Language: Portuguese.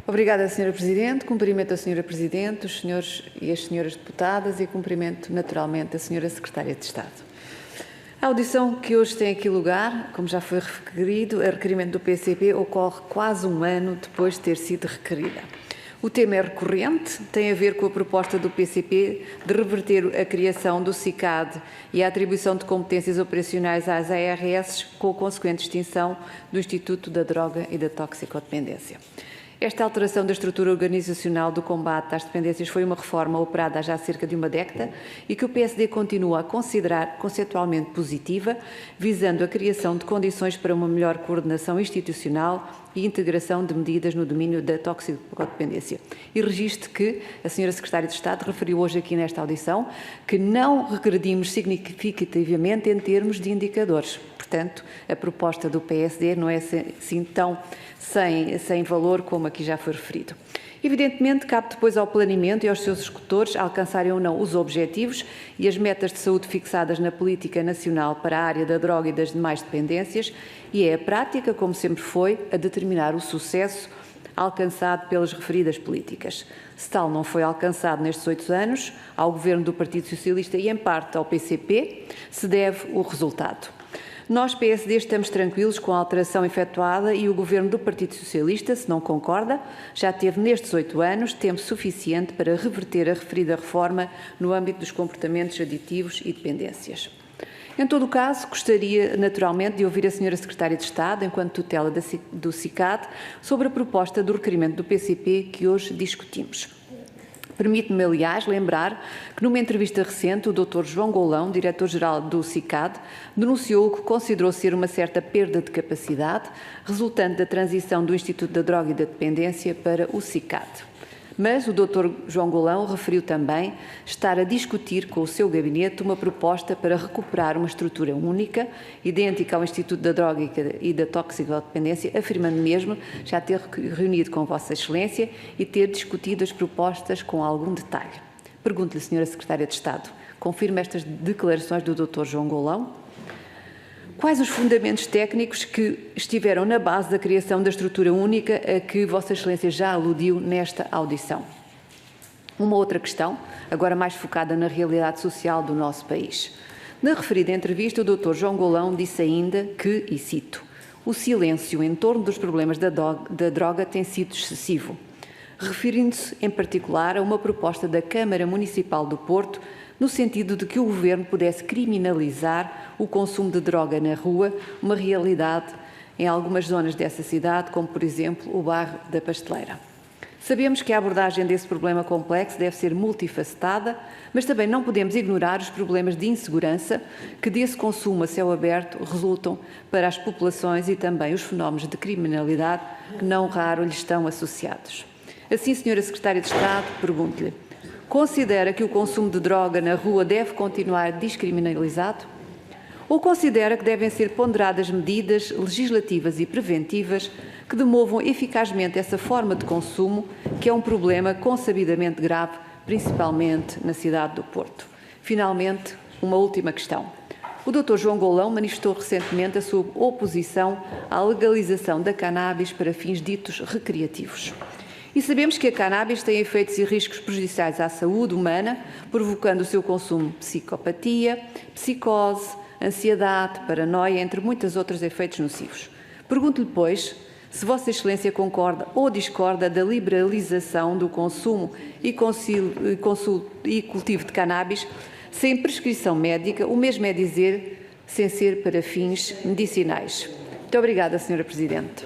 Obrigada, Sra. Presidente. Cumprimento a Sra. Presidente, os senhores e as senhoras deputadas e cumprimento naturalmente a Sra. Secretária de Estado. A audição que hoje tem aqui lugar, como já foi referido, a requerimento do PCP ocorre quase um ano depois de ter sido requerida. O tema é recorrente, tem a ver com a proposta do PCP de reverter a criação do SICAD e a atribuição de competências operacionais às ARS com a consequente extinção do Instituto da Droga e da Toxicodependência. Esta alteração da estrutura organizacional do combate às dependências foi uma reforma operada há já cerca de uma década e que o PSD continua a considerar conceptualmente positiva, visando a criação de condições para uma melhor coordenação institucional e integração de medidas no domínio da toxicodependência. E registro que a Sra. Secretária de Estado referiu hoje aqui nesta audição que não regredimos significativamente em termos de indicadores. Portanto, a proposta do PSD não é assim tão sem valor como aqui já foi referido. Evidentemente, cabe depois ao planeamento e aos seus executores alcançarem ou não os objetivos e as metas de saúde fixadas na política nacional para a área da droga e das demais dependências, e é a prática, como sempre foi, a determinar o sucesso alcançado pelas referidas políticas. Se tal não foi alcançado nestes 8 anos, ao Governo do Partido Socialista e, em parte, ao PCP, se deve o resultado. Nós, PSD, estamos tranquilos com a alteração efetuada e o Governo do Partido Socialista, se não concorda, já teve nestes 8 anos tempo suficiente para reverter a referida reforma no âmbito dos comportamentos aditivos e dependências. Em todo o caso, gostaria naturalmente de ouvir a Sra. Secretária de Estado, enquanto tutela do SICAD, sobre a proposta do requerimento do PCP que hoje discutimos. Permite-me, aliás, lembrar que numa entrevista recente o Dr. João Golão, diretor-geral do SICAD, denunciou o que considerou ser uma certa perda de capacidade resultante da transição do Instituto da Droga e da Dependência para o SICAD. Mas o Dr. João Golão referiu também estar a discutir com o seu gabinete uma proposta para recuperar uma estrutura única, idêntica ao Instituto da Droga e da Toxicodependência, afirmando mesmo já ter reunido com Vossa Excelência e ter discutido as propostas com algum detalhe. Pergunto-lhe, Sra. Secretária de Estado, confirma estas declarações do Dr. João Golão? Quais os fundamentos técnicos que estiveram na base da criação da estrutura única a que Vossa Excelência já aludiu nesta audição? Uma outra questão, agora mais focada na realidade social do nosso país. Na referida entrevista, o Dr. João Golão disse ainda que, e cito, o silêncio em torno dos problemas da droga tem sido excessivo, referindo-se em particular a uma proposta da Câmara Municipal do Porto no sentido de que o Governo pudesse criminalizar o consumo de droga na rua, uma realidade em algumas zonas dessa cidade, como, por exemplo, o bairro da Pasteleira. Sabemos que a abordagem desse problema complexo deve ser multifacetada, mas também não podemos ignorar os problemas de insegurança que desse consumo a céu aberto resultam para as populações e também os fenómenos de criminalidade que não raro lhes estão associados. Assim, Sra. Secretária de Estado, pergunto-lhe: considera que o consumo de droga na rua deve continuar descriminalizado? Ou considera que devem ser ponderadas medidas legislativas e preventivas que demovam eficazmente essa forma de consumo, que é um problema consabidamente grave, principalmente na cidade do Porto? Finalmente, uma última questão. O Dr. João Golão manifestou recentemente a sua oposição à legalização da cannabis para fins ditos recreativos. E sabemos que a cannabis tem efeitos e riscos prejudiciais à saúde humana, provocando o seu consumo psicopatia, psicose, ansiedade, paranoia, entre muitos outros efeitos nocivos. Pergunto-lhe, pois, se Vossa Excelência concorda ou discorda da liberalização do consumo e cultivo de cannabis sem prescrição médica, o mesmo é dizer, sem ser para fins medicinais. Muito obrigada, Sra. Presidente.